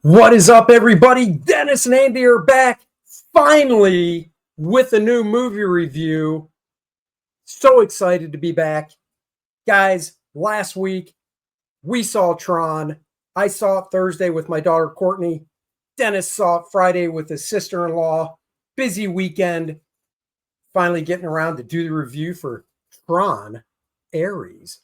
What is up, everybody? Dennis and Andy are back finally with a new movie review. So excited to be back. Guys, last week we saw Tron. I saw it Thursday with my daughter Courtney. Dennis saw it Friday with his sister-in-law. Busy weekend. Finally getting around to do the review for Tron Ares.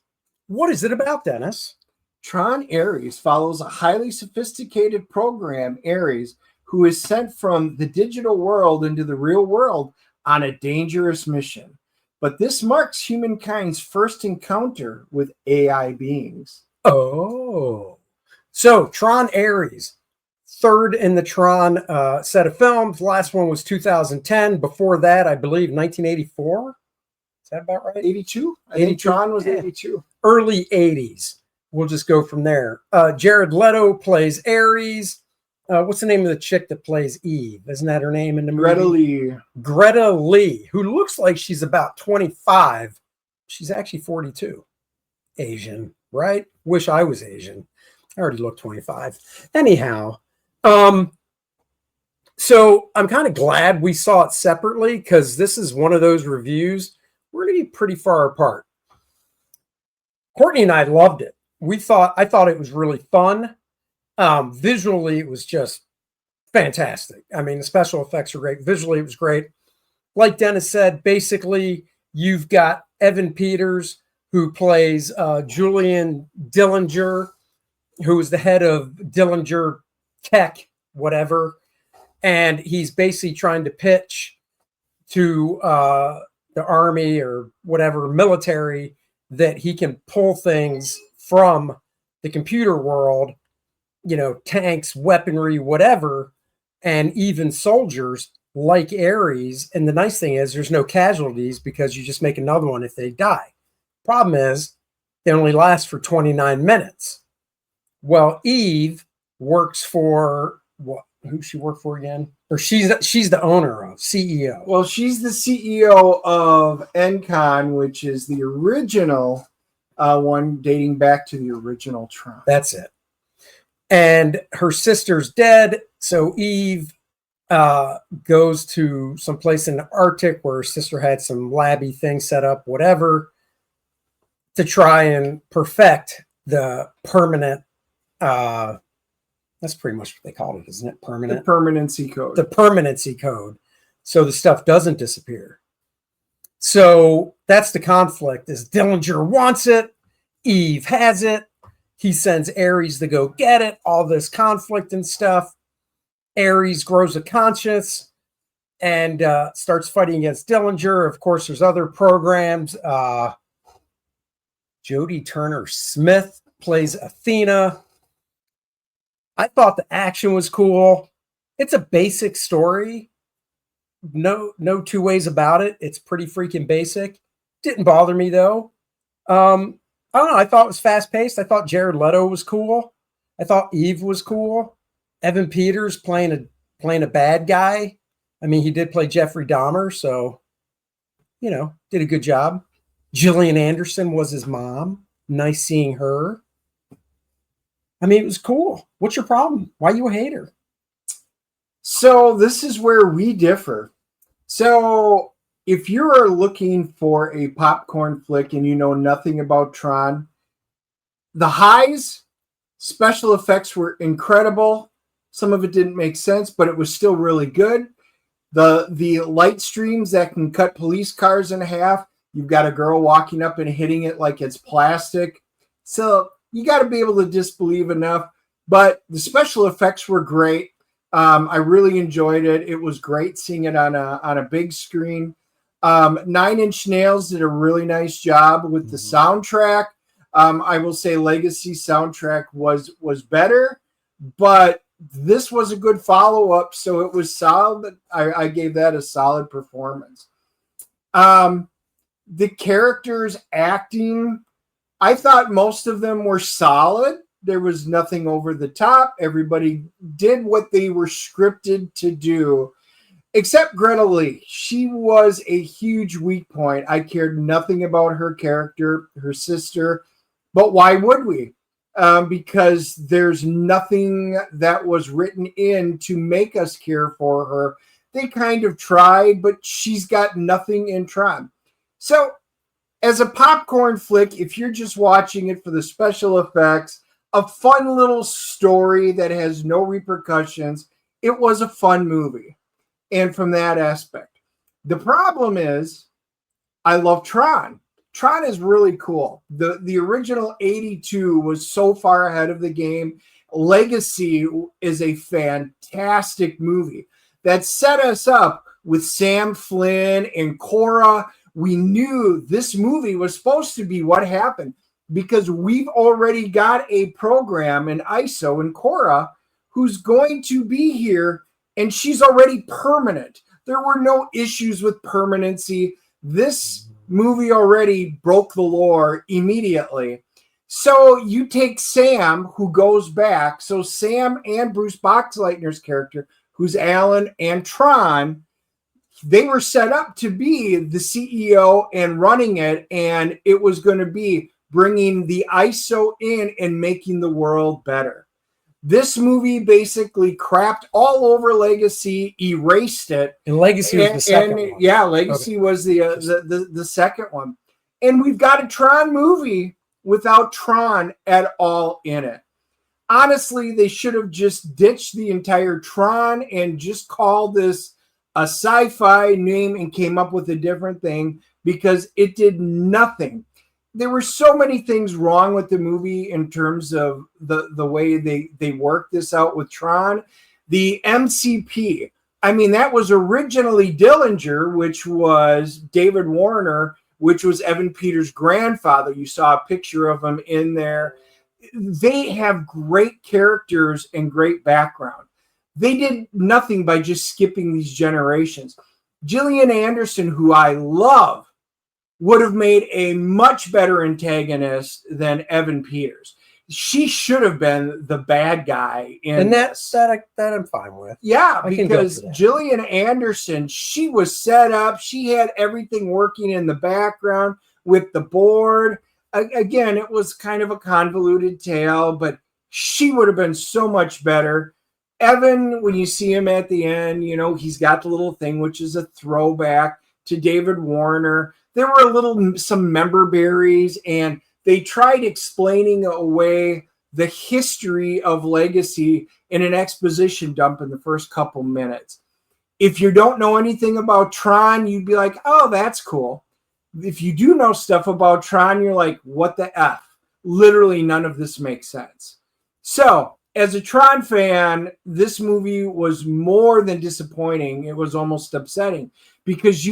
What is it about, Dennis? Tron Ares follows a highly sophisticated program, Ares, who is sent from the digital world into the real world on a dangerous mission. But this marks humankind's first encounter with AI beings. Oh. So, Tron Ares, third in the Tron set of films. Last one was 2010. Before that, I believe 1984. Is that about right? 82? I think Tron was 82. Early 80s. We'll just go from there. Jared Leto plays Ares. What's the name of the chick that plays Eve? Isn't that her name in the movie? Greta Lee. Greta Lee, who looks like she's about 25. She's actually 42. Asian, right? Wish I was Asian. I already look 25. Anyhow, so I'm kind of glad we saw it separately because this is one of those reviews. We're going to be pretty far apart. Courtney and I loved it. I thought it was really fun. Visually, it was just fantastic. I mean, the special effects were great. Visually, it was great. Like Dennis said, basically, you've got Evan Peters, who plays Julian Dillinger, who is the head of Dillinger Tech, whatever. And he's basically trying to pitch to the army or whatever military that he can pull things from the computer world, you know, tanks, weaponry, whatever, and even soldiers like Ares. And the nice thing is there's no casualties because you just make another one if they die. Problem is they only last for 29 minutes. Well, Eve works for what? Who she work for again? Or she's the owner of CEO. Well, she's the CEO of Encon, which is the original one dating back to the original Tron. That's it. And her sister's dead. So Eve goes to some place in the Arctic where her sister had some labby thing set up, whatever, to try and perfect the permanent, that's pretty much what they called it, isn't it? Permanent. The permanency code. The permanency code. So the stuff doesn't disappear. So that's the conflict is Dillinger wants it. Eve has it. He sends Ares to go get it. All this conflict and stuff. Ares grows a conscience and starts fighting against Dillinger. Of course, there's other programs. Jodie Turner-Smith plays Athena. I thought the action was cool. It's a basic story. No two ways about it. It's pretty freaking basic. Didn't bother me though. I don't know. I thought it was fast paced. I thought Jared Leto was cool. I thought Eve was cool. Evan Peters playing a bad guy. I mean, he did play Jeffrey Dahmer, so you know, did a good job. Gillian Anderson was his mom. Nice seeing her. I mean, it was cool. What's your problem? Why you a hater? So this is where we differ. So if you're looking for a popcorn flick and you know nothing about Tron, the highs, special effects were incredible. Some of it didn't make sense, but it was still really good. The light streams that can cut police cars in half. You've got a girl walking up and hitting it like it's plastic. So you got to be able to disbelieve enough. But the special effects were great. I really enjoyed it. It was great seeing it on a big screen. 9 Inch Nails did a really nice job with the soundtrack. I will say Legacy soundtrack was better, but this was a good follow-up, so it was solid. I gave that a solid performance. The characters acting, I thought most of them were solid. There was nothing over the top. Everybody did what they were scripted to do, except Greta Lee. She was a huge weak point. I cared nothing about her character, her sister, but why would we? because there's nothing that was written in to make us care for her. They kind of tried, but she's got nothing in Tron. So, as a popcorn flick, if you're just watching it for the special effects, a fun little story that has no repercussions, it was a fun movie. And from that aspect, the problem is, I love Tron. Tron is really cool. The original 82 was so far ahead of the game. Legacy is a fantastic movie that set us up with Sam Flynn and Cora. We knew this movie was supposed to be what happened because we've already got a program in ISO and Cora who's going to be here, and she's already permanent. There were no issues with permanency. This movie already broke the lore immediately. So you take Sam, who goes back. So Sam and Bruce Boxleitner's character, who's Alan and Tron, they were set up to be the CEO and running it, and it was going to be bringing the ISO in and making the world better. This movie basically crapped all over Legacy, erased it. And Legacy was the second one. Yeah, Legacy was the second one. And we've got a Tron movie without Tron at all in it. Honestly, they should have just ditched the entire Tron and just called this a sci-fi name and came up with a different thing because it did nothing. There were so many things wrong with the movie in terms of the way they worked this out with Tron. The MCP, I mean, that was originally Dillinger, which was David Warner, which was Evan Peters' grandfather. You saw a picture of him in there. They have great characters and great background. They did nothing by just skipping these generations. Gillian Anderson, who I love, would have made a much better antagonist than Evan Peters. She should have been the bad guy in this. That I'm fine with. Yeah, because Gillian Anderson, she was set up. She had everything working in the background with the board. Again, it was kind of a convoluted tale, but she would have been so much better. Evan, when you see him at the end, you know, he's got the little thing, which is a throwback to David Warner. There were some member berries, and they tried explaining away the history of Legacy in an exposition dump in the first couple minutes. If you don't know anything about Tron, you'd be like, oh, that's cool. If you do know stuff about Tron, you're like, what the F? Literally none of this makes sense. So, as a Tron fan, this movie was more than disappointing. It was almost upsetting because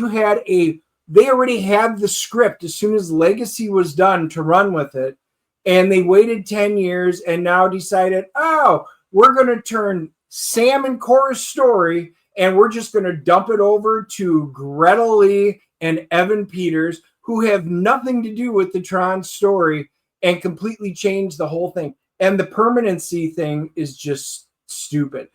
they already had the script as soon as Legacy was done to run with it. And they waited 10 years and now decided, oh, we're going to turn Sam and Cora's story and we're just going to dump it over to Greta Lee and Evan Peters, who have nothing to do with the Tron story, and completely change the whole thing. And the permanency thing is just stupid.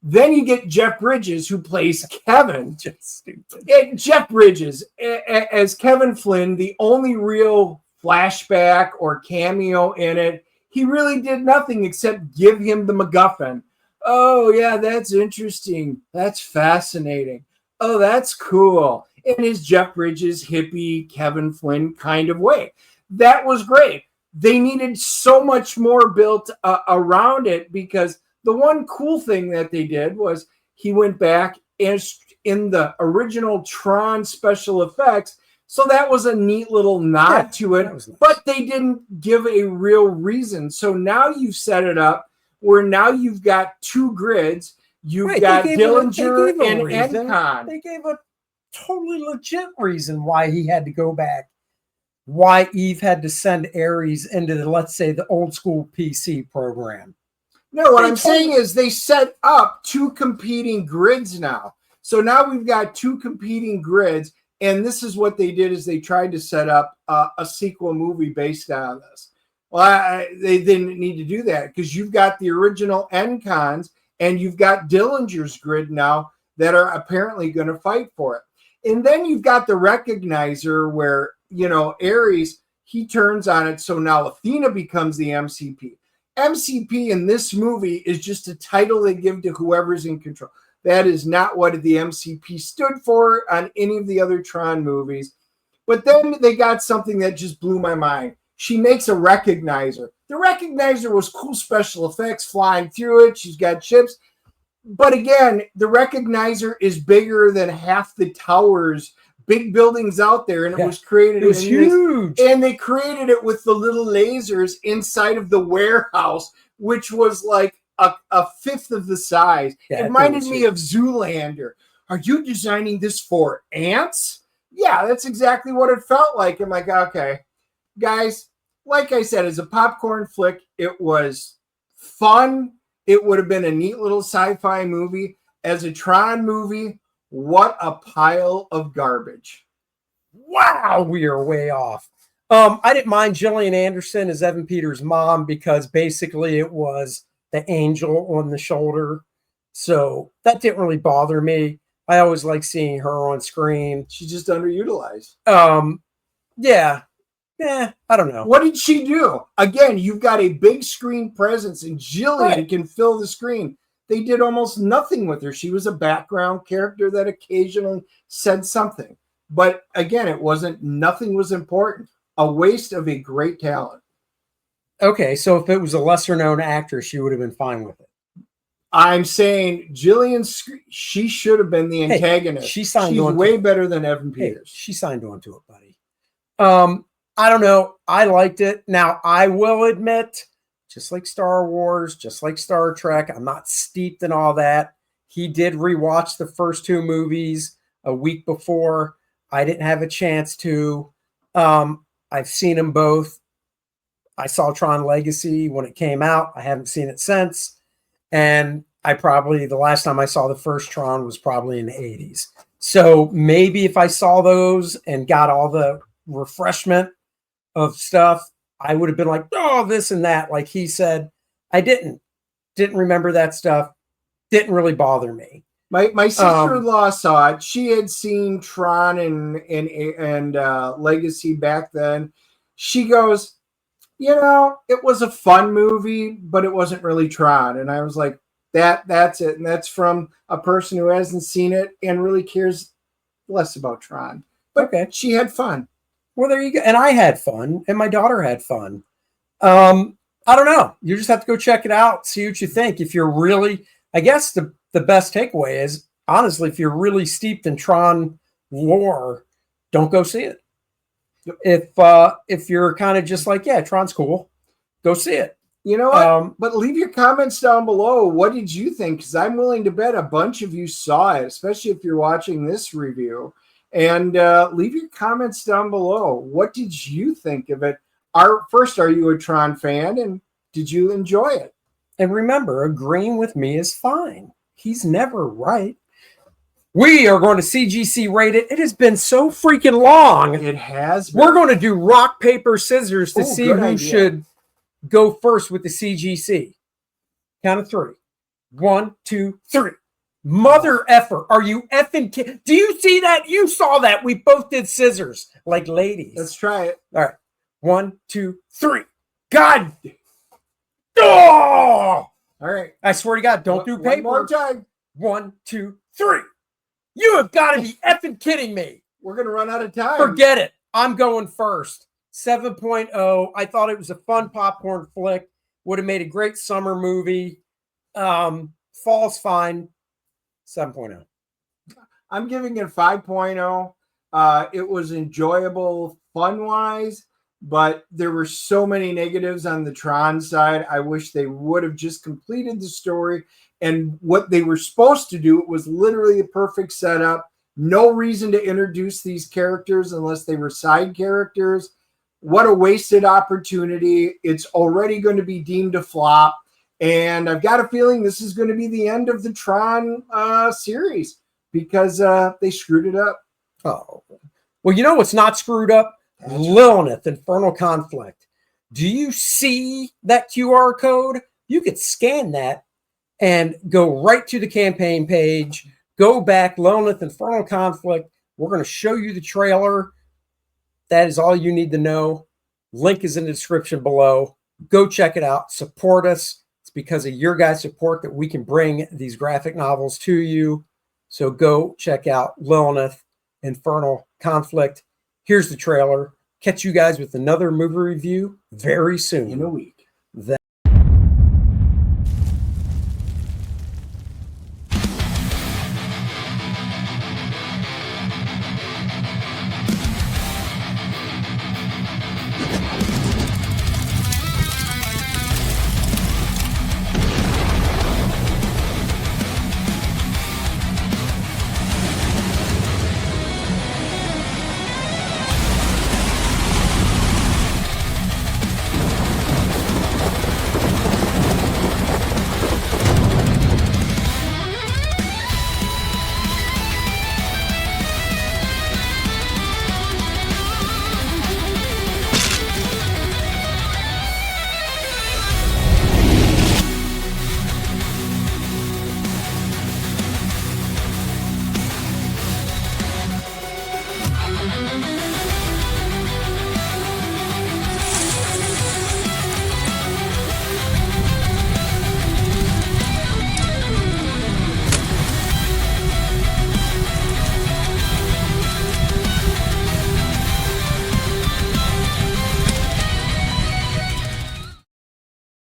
Then you get Jeff Bridges, who plays Kevin. Just stupid. Jeff Bridges as Kevin Flynn, the only real flashback or cameo in it. He really did nothing except give him the MacGuffin. Oh, yeah, that's interesting. That's fascinating. Oh, that's cool. In his Jeff Bridges hippie Kevin Flynn kind of way. That was great. They needed so much more built around it because the one cool thing that they did was he went back as in the original Tron special effects. So that was a neat little nod to it, nice. But they didn't give a real reason. So now you've set it up where now you've got two grids. You've got Dillinger and Encon. They gave a totally legit reason why he had to go back. Why Eve had to send Ares into let's say, the old school PC program. No, what I'm saying is they set up two competing grids now. So now we've got two competing grids, and this is what they did is they tried to set up a sequel movie based on this. Well, they didn't need to do that because you've got the original Encons and you've got Dillinger's grid now that are apparently going to fight for it. And then you've got the Recognizer where, you know, Ares, he turns on it. So now Athena becomes the MCP. MCP in this movie is just a title they give to whoever's in control. That is not what the MCP stood for on any of the other Tron movies. But then they got something that just blew my mind. She makes a recognizer. The recognizer was cool special effects flying through it. She's got chips. But again, the recognizer is bigger than half the towers, big buildings out there, and it was created. It was huge. And they created it with the little lasers inside of the warehouse, which was like a fifth of the size. Yeah, it reminded me of Zoolander. Are you designing this for ants? Yeah, that's exactly what it felt like. I'm like, okay, guys, like I said, as a popcorn flick, it was fun. It would have been a neat little sci-fi movie. As a Tron movie, what a pile of garbage. Wow, we are way off. I didn't mind Gillian Anderson as Evan Peters' mom because basically it was the angel on the shoulder. So that didn't really bother me. I always like seeing her on screen. She's just underutilized. Yeah. I don't know. What did she do? Again, you've got a big screen presence, and Jillian can fill the screen. They did almost nothing with her. She was a background character that occasionally said something. But again, nothing was important. A waste of a great talent. Okay, so if it was a lesser known actress, she would have been fine with it. I'm saying she should have been the antagonist. She's way better than Evan Peters. She signed on to it, buddy. I don't know. I liked it. Now, I will admit, just like Star Wars, just like Star Trek, I'm not steeped in all that. He did rewatch the first two movies a week before. I didn't have a chance to. I've seen them both. I saw Tron Legacy when it came out. I haven't seen it since. And the last time I saw the first Tron was probably in the 80s. So maybe if I saw those and got all the refreshment of stuff, I would have been like, oh, this and that. Like he said, I didn't remember that stuff. Didn't really bother me. My sister-in-law saw it. She had seen Tron and Legacy back then. She goes, it was a fun movie, but it wasn't really Tron. And I was like, that's it. And that's from a person who hasn't seen it and really cares less about Tron. But okay, she had fun. Well, there you go. And I had fun, and my daughter had fun. I don't know. You just have to go check it out, see what you think. If you're really, I guess the best takeaway is, honestly, if you're really steeped in Tron lore, don't go see it. If you're kind of just like, yeah, Tron's cool, go see it. You know what? But leave your comments down below. What did you think? Because I'm willing to bet a bunch of you saw it, especially if you're watching this review. And leave your comments down below. What did you think of it? Are you a Tron fan? And did you enjoy it? And remember, agreeing with me is fine. He's never right. We are going to CGC rate it. It has been so freaking long. It has been. We're going to do rock, paper, scissors to see who should go first with the CGC. Count of three. 1, 2, 3. Mother effer. Are you effing kidding? Do you see that? You saw that. We both did scissors like ladies. Let's try it. All right. 1, 2, 3. God. Oh! All right. I swear to God, don't do paper. One more time. 1, 2, 3. You have got to be effing kidding me. We're going to run out of time. Forget it. I'm going first. 7.0. I thought it was a fun popcorn flick. Would have made a great summer movie. Fall's fine. 7.0. I'm giving it 5.0. It was enjoyable fun-wise, but there were so many negatives on the Tron side. I wish they would have just completed the story. And what they were supposed to do, it was literally the perfect setup. No reason to introduce these characters unless they were side characters. What a wasted opportunity. It's already going to be deemed a flop. And I've got a feeling this is going to be the end of the Tron series because they screwed it up. Oh. Well, you know what's not screwed up? Lilith, Infernal Conflict. Do you see that QR code? You could scan that and go right to the campaign page, go back, Lilith, Infernal Conflict. We're going to show you the trailer. That is all you need to know. Link is in the description below. Go check it out. Support us. It's because of your guys' support that we can bring these graphic novels to you. So go check out Lilith, Infernal Conflict. Here's the trailer. Catch you guys with another movie review very soon. In a week.